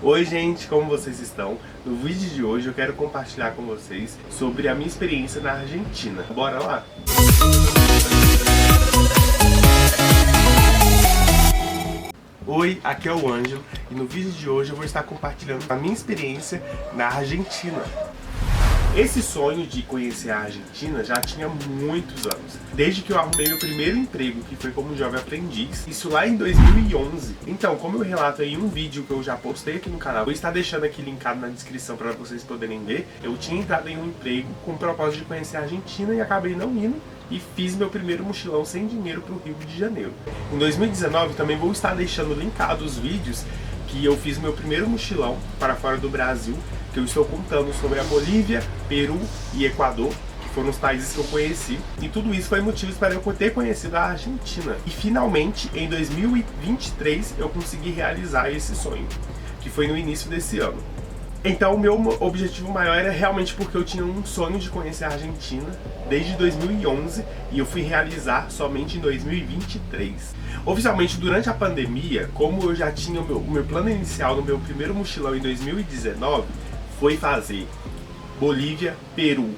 Oi gente, como vocês estão? No vídeo de hoje eu quero compartilhar com vocês sobre a minha experiência na Argentina. Bora lá? Oi, aqui é o Ângelo e no vídeo de hoje eu vou estar compartilhando a minha experiência na Argentina. Esse sonho de conhecer a Argentina já tinha muitos anos, desde que eu arrumei meu primeiro emprego, que foi como jovem aprendiz, isso lá em 2011. Então, como eu relato aí em um vídeo que eu já postei aqui no canal, vou estar deixando aqui linkado na descrição para vocês poderem ver, eu tinha entrado em um emprego com o propósito de conhecer a Argentina e acabei não indo, e fiz meu primeiro mochilão sem dinheiro para o Rio de Janeiro. Em 2019 também vou estar deixando linkado os vídeos que eu fiz meu primeiro mochilão para fora do Brasil, que eu estou contando sobre a Bolívia, Peru e Equador, que foram os países que eu conheci. E tudo isso foi motivo para eu ter conhecido a Argentina. E finalmente, em 2023, eu consegui realizar esse sonho, que foi no início desse ano. Então o meu objetivo maior era realmente porque eu tinha um sonho de conhecer a Argentina desde 2011 e eu fui realizar somente em 2023. Oficialmente durante a pandemia, como eu já tinha o meu plano inicial no meu primeiro mochilão em 2019, foi fazer Bolívia, Peru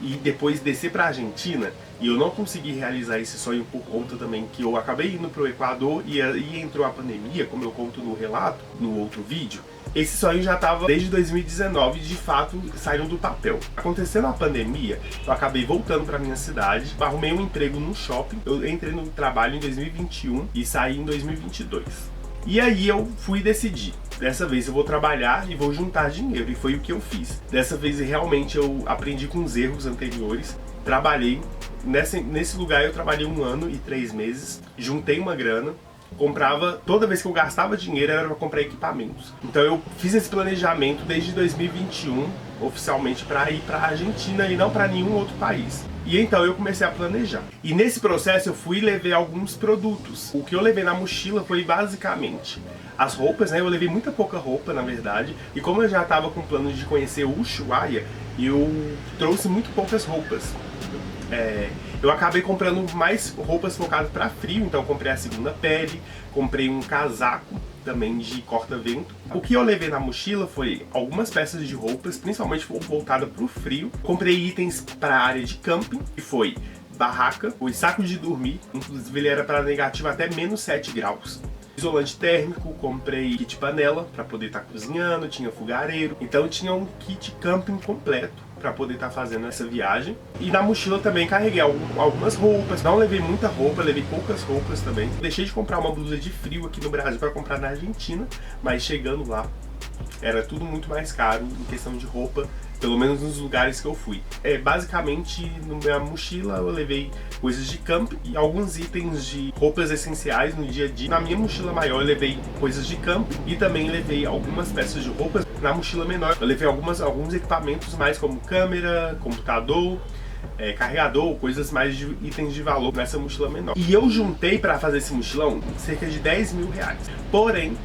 e depois descer para a Argentina, e eu não consegui realizar esse sonho por conta também que eu acabei indo para o Equador e aí entrou a pandemia, como eu conto no relato, no outro vídeo. Esse sonho já estava desde 2019, de fato, saindo do papel. Acontecendo a pandemia, eu acabei voltando para minha cidade, arrumei um emprego no shopping, eu entrei no trabalho em 2021 e saí em 2022. E aí eu fui decidir, dessa vez eu vou trabalhar e vou juntar dinheiro, e foi o que eu fiz. Dessa vez realmente eu aprendi com os erros anteriores, trabalhei, nesse lugar eu trabalhei 1 ano e 3 meses, juntei uma grana, comprava, toda vez que eu gastava dinheiro era para comprar equipamentos. Então eu fiz esse planejamento desde 2021, oficialmente, para ir para a Argentina e não para nenhum outro país. E então eu comecei a planejar. E nesse processo eu fui e levei alguns produtos. O que eu levei na mochila foi basicamente as roupas, né? Eu levei muita pouca roupa, na verdade. E como eu já estava com planos de conhecer o Ushuaia, eu trouxe muito poucas roupas. Eu acabei comprando mais roupas focadas para frio, então eu comprei a segunda pele, comprei um casaco também de corta-vento. O que eu levei na mochila foi algumas peças de roupas, principalmente voltada para o frio. Comprei itens para a área de camping, que foi barraca, o saco de dormir, inclusive ele era para negativo até -7 graus. Isolante térmico, comprei kit panela para poder estar cozinhando, tinha fogareiro, então tinha um kit camping completo para poder estar fazendo essa viagem. E na mochila também carreguei algumas roupas, não levei muita roupa, levei poucas roupas também. Deixei de comprar uma blusa de frio aqui no Brasil para comprar na Argentina, mas chegando lá era tudo muito mais caro em questão de roupa, pelo menos nos lugares que eu fui. Basicamente, na minha mochila eu levei coisas de campo e alguns itens de roupas essenciais no dia a dia. Na minha mochila maior eu levei coisas de campo e também levei algumas peças de roupas. Na mochila menor eu levei alguns equipamentos mais, como câmera, computador, carregador, coisas mais de itens de valor nessa mochila menor. E eu juntei para fazer esse mochilão cerca de 10 mil reais. Porém,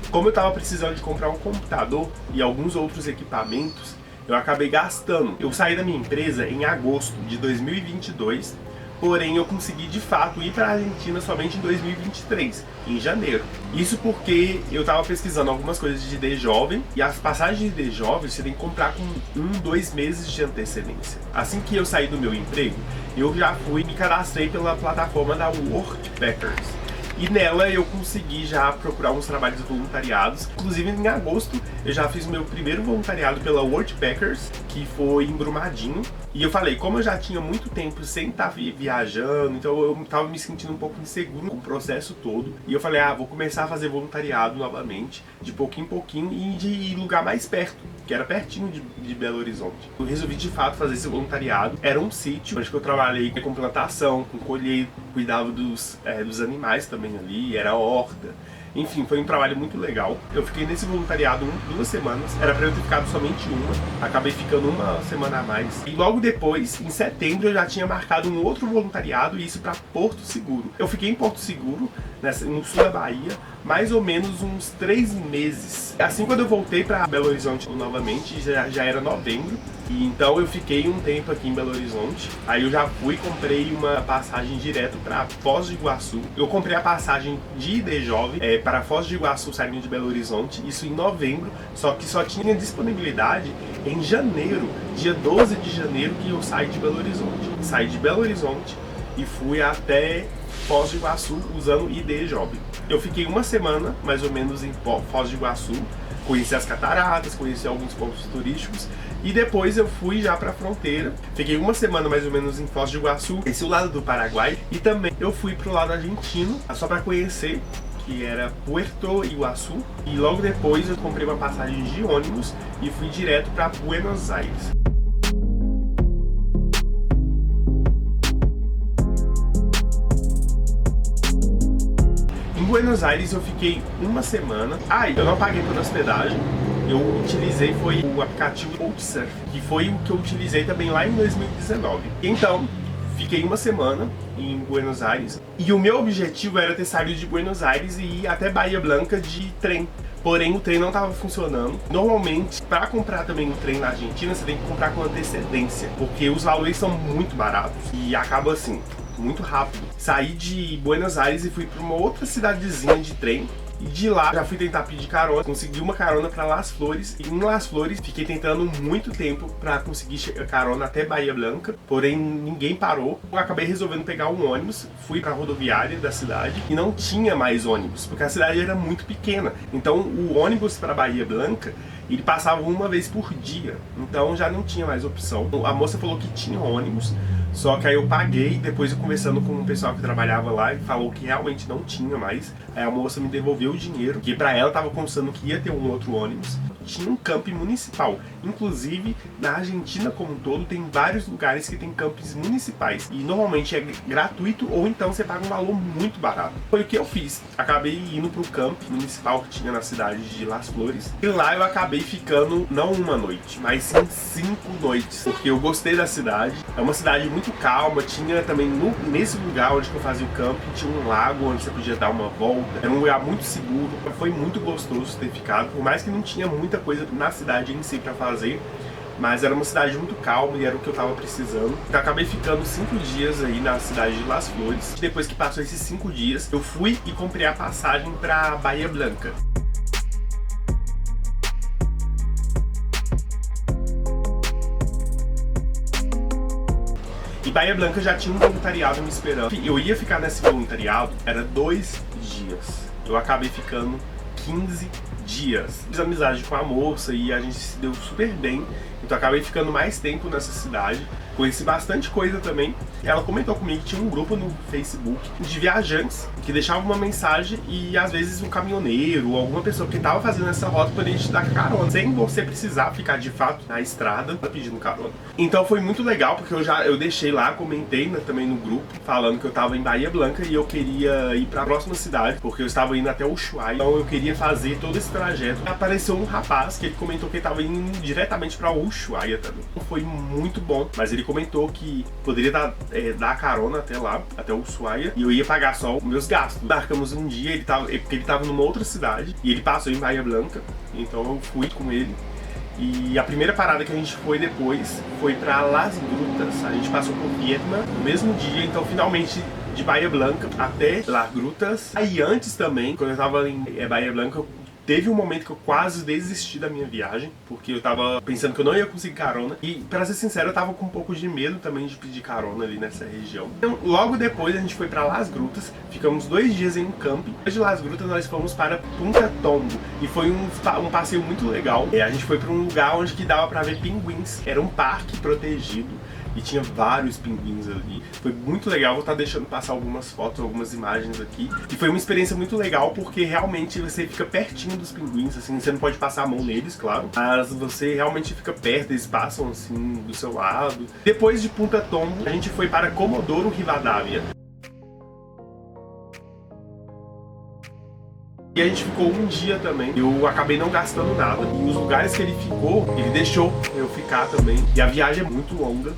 como eu estava precisando de comprar um computador e alguns outros equipamentos, eu acabei gastando. Eu saí da minha empresa em agosto de 2022, porém eu consegui de fato ir para a Argentina somente em 2023, em janeiro. Isso porque eu estava pesquisando algumas coisas de D Jovem, e as passagens de D Jovem você tem que comprar com 2 meses de antecedência. Assim que eu saí do meu emprego, eu já fui e me cadastrei pela plataforma da Workpackers. E nela eu consegui já procurar uns trabalhos voluntariados. Inclusive em agosto eu já fiz o meu primeiro voluntariado pela Workpackers, que foi em Brumadinho. E eu falei, como eu já tinha muito tempo sem estar viajando, então eu estava me sentindo um pouco inseguro com o processo todo. E eu falei, vou começar a fazer voluntariado novamente, de pouquinho em pouquinho, e de lugar mais perto, que era pertinho de Belo Horizonte. Eu resolvi de fato fazer esse voluntariado. Era um sítio onde eu trabalhei com plantação, com colheita, cuidava dos animais também ali, era horta. Enfim, foi um trabalho muito legal. Eu fiquei nesse voluntariado 2 semanas. Era para eu ter ficado somente uma. Acabei ficando 1 semana a mais. E logo depois, em setembro, eu já tinha marcado um outro voluntariado, e isso para Porto Seguro. Eu fiquei em Porto Seguro no sul da Bahia, mais ou menos uns 3 meses. Assim, quando eu voltei para Belo Horizonte novamente, já era novembro, e então eu fiquei um tempo aqui em Belo Horizonte. Aí eu já fui e comprei uma passagem direto para Foz do Iguaçu. Eu comprei a passagem de ID Jovem para Foz do Iguaçu saindo de Belo Horizonte, isso em novembro, só que só tinha disponibilidade em janeiro, dia 12 de janeiro que eu saí de Belo Horizonte. Saí de Belo Horizonte e fui até Foz do Iguaçu usando ID Jovem. Eu fiquei uma semana, mais ou menos, em Foz do Iguaçu, conheci as cataratas, conheci alguns pontos turísticos e depois eu fui já para a fronteira. Fiquei uma semana mais ou menos em Foz do Iguaçu, esse é o lado do Paraguai, e também eu fui pro lado argentino, só para conhecer, que era Puerto Iguaçu, e logo depois eu comprei uma passagem de ônibus e fui direto para Buenos Aires. Em Buenos Aires eu fiquei uma semana. Eu não paguei por hospedagem. Eu utilizei foi o aplicativo Couchsurfing, que foi o que eu utilizei também lá em 2019. Então, fiquei uma semana em Buenos Aires e o meu objetivo era ter saído de Buenos Aires e ir até Bahia Blanca de trem. Porém, o trem não estava funcionando. Normalmente, para comprar também um trem na Argentina, você tem que comprar com antecedência, porque os valores são muito baratos e acaba assim, muito rápido. Saí de Buenos Aires e fui para uma outra cidadezinha de trem. E de lá já fui tentar pedir carona, consegui uma carona para Las Flores. E em Las Flores fiquei tentando muito tempo para conseguir carona até Bahia Blanca, porém ninguém parou. Eu acabei resolvendo pegar um ônibus, fui para a rodoviária da cidade e não tinha mais ônibus, porque a cidade era muito pequena. Então o ônibus para Bahia Blanca ele passava uma vez por dia, então já não tinha mais opção. A moça falou que tinha ônibus, só que aí eu paguei, depois eu conversando com o pessoal que trabalhava lá e falou que realmente não tinha mais. Aí a moça me devolveu o dinheiro, que pra ela tava constando que ia ter um outro ônibus. Tinha um camping municipal. Inclusive, na Argentina como um todo, tem vários lugares que tem campings municipais. E normalmente é gratuito ou então você paga um valor muito barato. Foi o que eu fiz. Acabei indo pro camping municipal que tinha na cidade de Las Flores. E lá eu acabei ficando, não uma noite, mas sim 5 noites. Porque eu gostei da cidade. É uma cidade muito calma. Tinha também, nesse lugar onde eu fazia o camping, tinha um lago onde você podia dar uma volta. Era um lugar muito seguro. Foi muito gostoso ter ficado. Por mais que não tinha muita coisa na cidade em si para fazer, mas era uma cidade muito calma e era o que eu tava precisando. Então acabei ficando 5 dias aí na cidade de Las Flores. Depois que passou esses 5 dias, eu fui e comprei a passagem para Bahia Blanca. E Bahia Blanca já tinha um voluntariado me esperando. Eu ia ficar nesse voluntariado, era 2 dias. Eu acabei ficando 15 dias. Fiz amizade com a moça e a gente se deu super bem. Então acabei ficando mais tempo nessa cidade. Conheci bastante coisa também. Ela comentou comigo que tinha um grupo no Facebook de viajantes que deixavam uma mensagem e às vezes um caminhoneiro ou alguma pessoa que estava fazendo essa rota poderia te dar carona, sem você precisar ficar de fato na estrada pedindo carona. Então foi muito legal porque eu deixei lá, comentei também no grupo, falando que eu estava em Bahia Blanca e eu queria ir para a próxima cidade, porque eu estava indo até Ushuaia. Então eu queria fazer todo esse trajeto. Apareceu um rapaz que ele comentou que ele estava indo diretamente para Ushuaia também. Foi muito bom, mas ele comentou que poderia dar carona até lá, até Ushuaia, e eu ia pagar só os meus gastos. Marcamos um dia, porque ele estava numa outra cidade, e ele passou em Bahia Blanca, então eu fui com ele. E a primeira parada que a gente foi depois foi para Las Grutas. A gente passou por Vietnã no mesmo dia, então finalmente de Bahia Blanca até Las Grutas. Aí antes também, quando eu estava em Bahia Blanca, teve um momento que eu quase desisti da minha viagem, porque eu tava pensando que eu não ia conseguir carona. E, pra ser sincero, eu tava com um pouco de medo também de pedir carona ali nessa região. Então, logo depois a gente foi pra Las Grutas, ficamos 2 dias em um camping. Depois de Las Grutas nós fomos para Punta Tombo, e foi um passeio muito legal. A gente foi pra um lugar onde que dava pra ver pinguins. Era um parque protegido e tinha vários pinguins ali. Foi muito legal, vou estar deixando passar algumas fotos, algumas imagens aqui. E foi uma experiência muito legal porque realmente você fica pertinho dos pinguins, assim, você não pode passar a mão neles, claro, mas você realmente fica perto, eles passam assim do seu lado. Depois de Punta Tombo, a gente foi para Comodoro Rivadavia. E a gente ficou um dia também. Eu acabei não gastando nada. E os lugares que ele ficou, ele deixou eu ficar também. E a viagem é muito longa,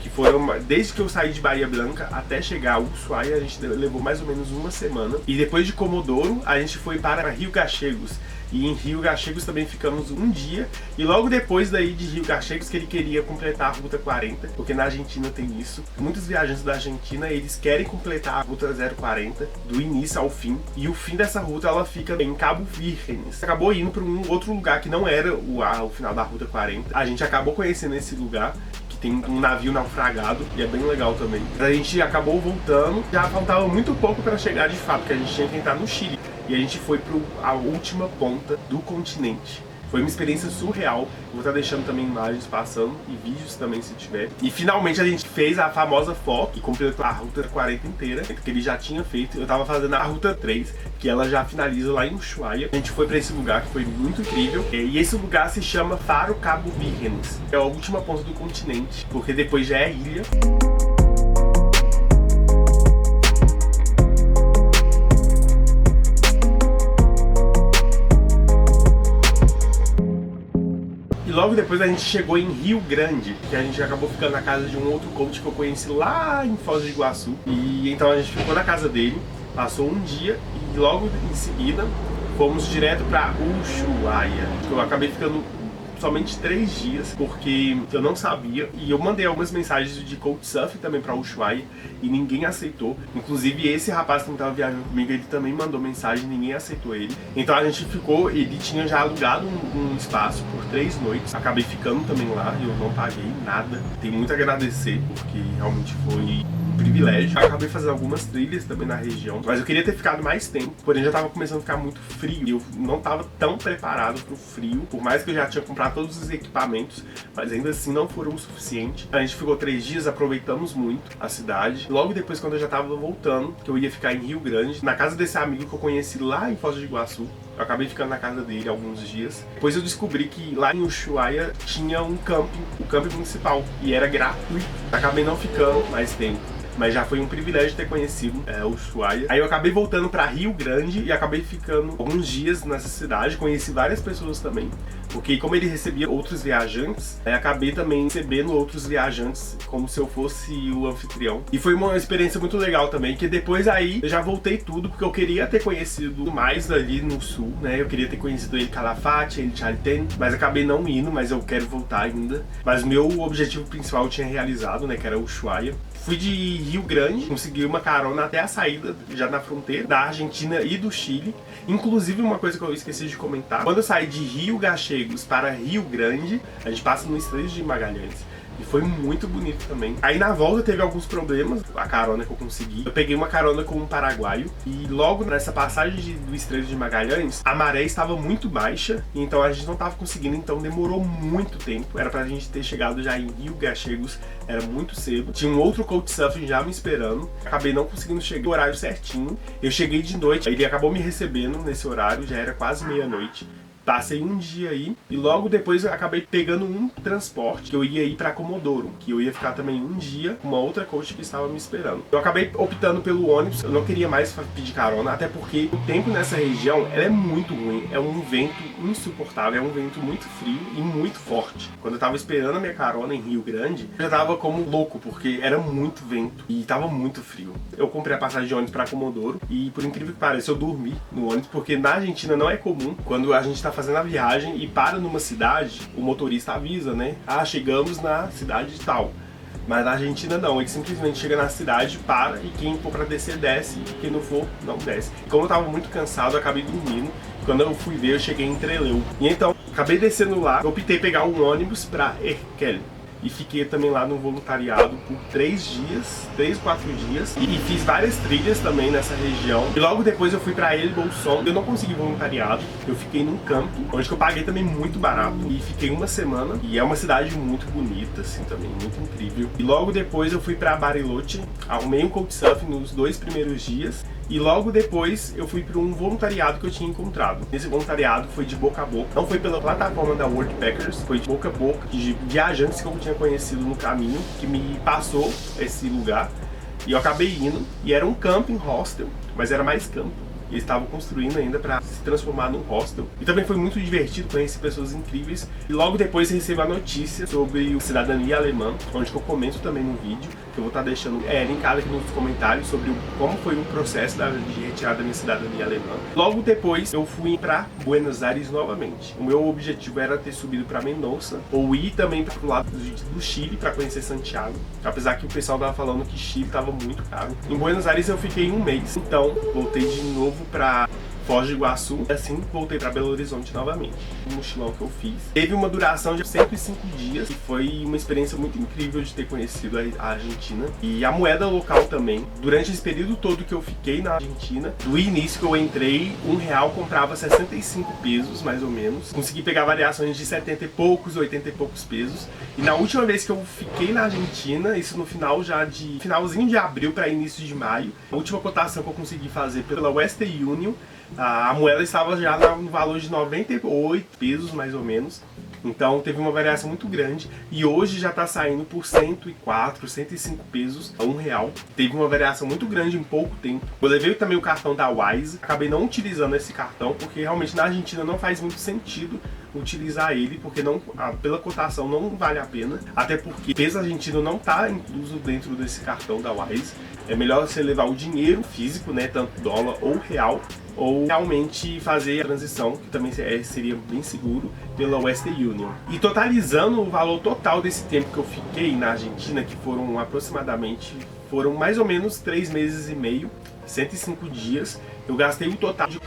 que foram, desde que eu saí de Bahia Blanca até chegar a Ushuaia, a gente levou mais ou menos uma semana. E depois de Comodoro, a gente foi para Rio Gachegos. E em Rio Gachegos também ficamos um dia. E logo depois daí de Rio Gachegos que ele queria completar a Ruta 40, porque na Argentina tem isso. Muitos viajantes da Argentina, eles querem completar a Ruta 040 do início ao fim. E o fim dessa ruta, ela fica em Cabo Vírgenes. Acabou indo para um outro lugar que não era o final da Ruta 40. A gente acabou conhecendo esse lugar, tem um navio naufragado e é bem legal também. A gente acabou voltando, já faltava muito pouco para chegar de fato, porque a gente tinha que entrar no Chile. E a gente foi para a última ponta do continente. Foi uma experiência surreal. Eu vou estar deixando também imagens passando e vídeos também se tiver. E finalmente a gente fez a famosa foto e completou a Ruta 40 inteira, que ele já tinha feito. Eu tava fazendo a Ruta 3, que ela já finaliza lá em Ushuaia. A gente foi para esse lugar que foi muito incrível. E esse lugar se chama Faro Cabo Vírgenes. É a última ponta do continente, porque depois já é ilha. Logo depois a gente chegou em Rio Grande, que a gente acabou ficando na casa de um outro coach que eu conheci lá em Foz do Iguaçu. E então a gente ficou na casa dele, passou um dia e logo em seguida fomos direto para Ushuaia. Eu acabei ficando somente 3 dias, porque eu não sabia, e eu mandei algumas mensagens de Couchsurfing também para Ushuaia e ninguém aceitou. Inclusive esse rapaz que estava viajando comigo, ele também mandou mensagem, ninguém aceitou ele. Então a gente ficou, ele tinha já alugado um espaço por 3 noites, acabei ficando também lá e eu não paguei nada. Tenho muito a agradecer, porque realmente foi privilégio. Eu acabei fazendo algumas trilhas também na região, mas eu queria ter ficado mais tempo, porém já estava começando a ficar muito frio e eu não estava tão preparado para o frio, por mais que eu já tinha comprado todos os equipamentos, mas ainda assim não foram o suficiente. A gente ficou 3 dias, aproveitamos muito a cidade. Logo depois, quando eu já estava voltando, que eu ia ficar em Rio Grande, na casa desse amigo que eu conheci lá em Foz do Iguaçu, eu acabei ficando na casa dele alguns dias. Depois eu descobri que lá em Ushuaia tinha um camping, o camping municipal, e era gratuito. Acabei não ficando mais tempo, mas já foi um privilégio ter conhecido Ushuaia. Aí eu acabei voltando para Rio Grande e acabei ficando alguns dias nessa cidade. Conheci várias pessoas também, porque como ele recebia outros viajantes, acabei também recebendo outros viajantes como se eu fosse o anfitrião. E foi uma experiência muito legal também, que depois aí eu já voltei tudo, porque eu queria ter conhecido mais ali no sul, né? Eu queria ter conhecido ele Calafate, ele Chaltén, mas acabei não indo, mas eu quero voltar ainda. Mas meu objetivo principal eu tinha realizado, né? Que era Ushuaia. Fui de Rio Grande, consegui uma carona até a saída, já na fronteira da Argentina e do Chile. Inclusive, uma coisa que eu esqueci de comentar, quando eu saí de Rio Gachegos para Rio Grande, a gente passa no Estreito de Magalhães. E foi muito bonito também. Aí na volta teve alguns problemas, a carona que eu consegui. Eu peguei uma carona com um paraguaio e logo nessa passagem do Estreito de Magalhães, a maré estava muito baixa, então a gente não estava conseguindo, então demorou muito tempo. Era pra gente ter chegado já em Rio Gachegos, era muito cedo. Tinha um outro Couchsurfing já me esperando. Acabei não conseguindo chegar no horário certinho. Eu cheguei de noite, ele acabou me recebendo nesse horário, já era quase meia-noite. Passei um dia aí e logo depois eu acabei pegando um transporte que eu ia ir para Comodoro, que eu ia ficar também um dia com uma outra coach que estava me esperando. Eu acabei optando pelo ônibus, eu não queria mais pedir carona, até porque o tempo nessa região ela é muito ruim, é um vento insuportável, é um vento muito frio e muito forte. Quando eu tava esperando a minha carona em Rio Grande, eu já tava como louco, porque era muito vento e tava muito frio. Eu comprei a passagem de ônibus para Comodoro e, por incrível que pareça, eu dormi no ônibus, porque na Argentina não é comum, quando a gente tá fazendo a viagem e para numa cidade, o motorista avisa, né? Ah, chegamos na cidade tal. Mas na Argentina não, ele simplesmente chega na cidade, para, e quem for pra descer, desce, e quem não for, não desce. Como eu tava muito cansado, eu acabei dormindo. Quando eu fui ver, eu cheguei em Trelew. E então, acabei descendo lá, eu optei pegar um ônibus pra Erquel. E fiquei também lá no voluntariado por 3, 4 dias. E fiz várias trilhas também nessa região. E logo depois eu fui pra El Bolsón. Eu não consegui voluntariado. Eu fiquei num campo, onde eu paguei também muito barato. E fiquei uma semana. E é uma cidade muito bonita, assim, também, muito incrível. E logo depois eu fui pra Bariloche. Arrumei um Couchsurfing nos 2 primeiros dias. E logo depois eu fui para um voluntariado que eu tinha encontrado. Esse voluntariado foi de boca a boca, não foi pela plataforma da Worldpackers, foi de boca a boca, de viajantes que eu tinha conhecido no caminho, que me passou esse lugar. E eu acabei indo, e era um camping hostel, mas era mais campo. e eles estavam construindo ainda para se transformar num hostel. E também foi muito divertido, conhecer pessoas incríveis. E logo depois recebo a notícia sobre o cidadania alemã, onde eu comento também no vídeo, que eu vou estar deixando linkado aqui nos comentários sobre como foi o processo de retirada da minha cidadania alemã. Logo depois eu fui para Buenos Aires novamente. O meu objetivo era ter subido para Mendoza ou ir também para o lado do Chile para conhecer Santiago, apesar que o pessoal estava falando que Chile estava muito caro. Em Buenos Aires eu fiquei um mês, então voltei de novo para Foz do Iguaçu, e assim voltei para Belo Horizonte novamente. O mochilão que eu fiz teve uma duração de 105 dias e foi uma experiência muito incrível de ter conhecido a Argentina e a moeda local também. Durante esse período todo que eu fiquei na Argentina, do início que eu entrei, R$1 comprava 65 pesos, mais ou menos. Consegui pegar variações de 70 e poucos, 80 e poucos pesos. E na última vez que eu fiquei na Argentina, isso no finalzinho de abril para início de maio, a última cotação que eu consegui fazer pela Western Union, a moeda estava já no valor de 98 pesos, mais ou menos. Então teve uma variação muito grande. E hoje já está saindo por 104, 105 pesos a R$1. Teve uma variação muito grande em pouco tempo. Eu levei também o cartão da Wise. Acabei não utilizando esse cartão, porque realmente na Argentina não faz muito sentido utilizar ele, porque pela cotação não vale a pena. Até porque o peso argentino não está incluso dentro desse cartão da Wise. É melhor você levar o dinheiro físico, né, tanto dólar ou real, ou realmente fazer a transição, que também seria bem seguro, pela Western Union. E totalizando o valor total desse tempo que eu fiquei na Argentina, que foram mais ou menos 3 meses e meio, 105 dias, eu gastei um total de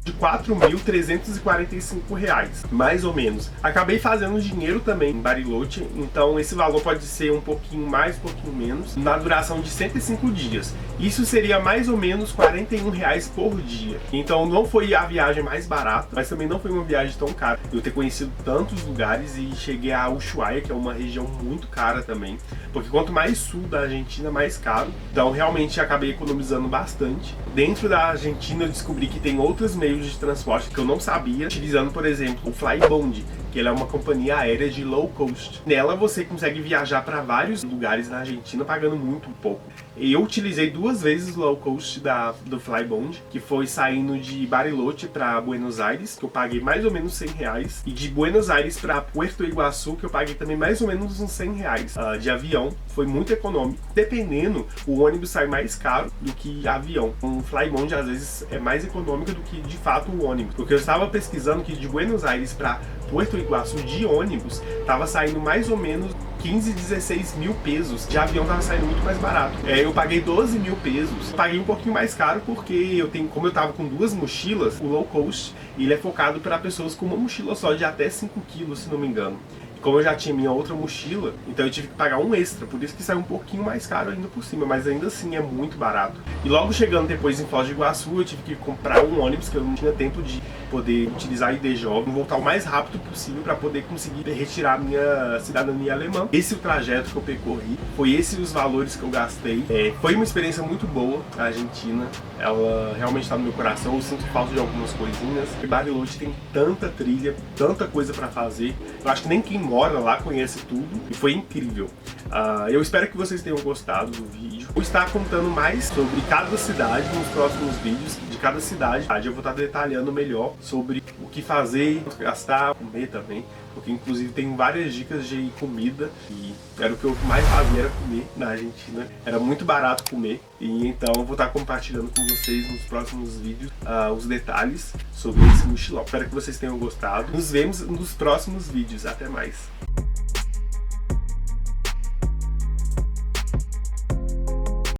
R$4.345, mais ou menos. Acabei fazendo dinheiro também em Bariloche, então esse valor pode ser um pouquinho mais, um pouquinho menos, na duração de 105 dias. Isso seria mais ou menos R$41 por dia. Então não foi a viagem mais barata, mas também não foi uma viagem tão cara. Eu ter conhecido tantos lugares e cheguei a Ushuaia, que é uma região muito cara também, porque quanto mais sul da Argentina, mais caro. Então realmente acabei economizando bastante. Dentro da Argentina eu descobri que tem outros meios de transporte que eu não sabia, utilizando, por exemplo, o Flybond, que ela é uma companhia aérea de low cost. Nela você consegue viajar para vários lugares na Argentina pagando muito pouco. E eu utilizei 2 vezes o low cost do Flybond, que foi saindo de Bariloche para Buenos Aires, que eu paguei mais ou menos R$100, e de Buenos Aires para Puerto Iguaçu, que eu paguei também mais ou menos uns R$100 de avião. Foi muito econômico. Dependendo, o ônibus sai mais caro do que avião. Um Flybond às vezes é mais econômico do que de fato o ônibus, porque eu estava pesquisando que de Buenos Aires para Puerto Iguaçu de ônibus estava saindo mais ou menos 15, 16 mil pesos. De avião estava saindo muito mais barato. Eu paguei 12 mil pesos. Paguei um pouquinho mais caro porque como eu estava com 2 mochilas, o low cost ele é focado para pessoas com uma mochila só de até 5 quilos, se não me engano. Como eu já tinha minha outra mochila, então eu tive que pagar um extra, por isso que saiu um pouquinho mais caro ainda por cima, mas ainda assim é muito barato. E logo chegando depois em Foz do Iguaçu, eu tive que comprar um ônibus, que eu não tinha tempo de poder utilizar a ID Jovem, voltar o mais rápido possível para poder conseguir retirar minha cidadania alemã. Esse é o trajeto que eu percorri, foi esses os valores que eu gastei. Foi uma experiência muito boa, a Argentina, ela realmente está no meu coração, eu sinto falta de algumas coisinhas. E Bariloche tem tanta trilha, tanta coisa para fazer, eu acho que nem quem mora lá conhece tudo e foi incrível. Eu espero que vocês tenham gostado do vídeo. Vou estar contando mais sobre cada cidade nos próximos vídeos. De cada cidade eu vou estar detalhando melhor sobre o que fazer, gastar, comer também, porque inclusive tem várias dicas de comida e era o que eu mais fazia, era comer na Argentina. Era muito barato comer e então eu vou estar compartilhando com vocês nos próximos vídeos os detalhes sobre esse mochilão. Espero que vocês tenham gostado. Nos vemos nos próximos vídeos. Até mais!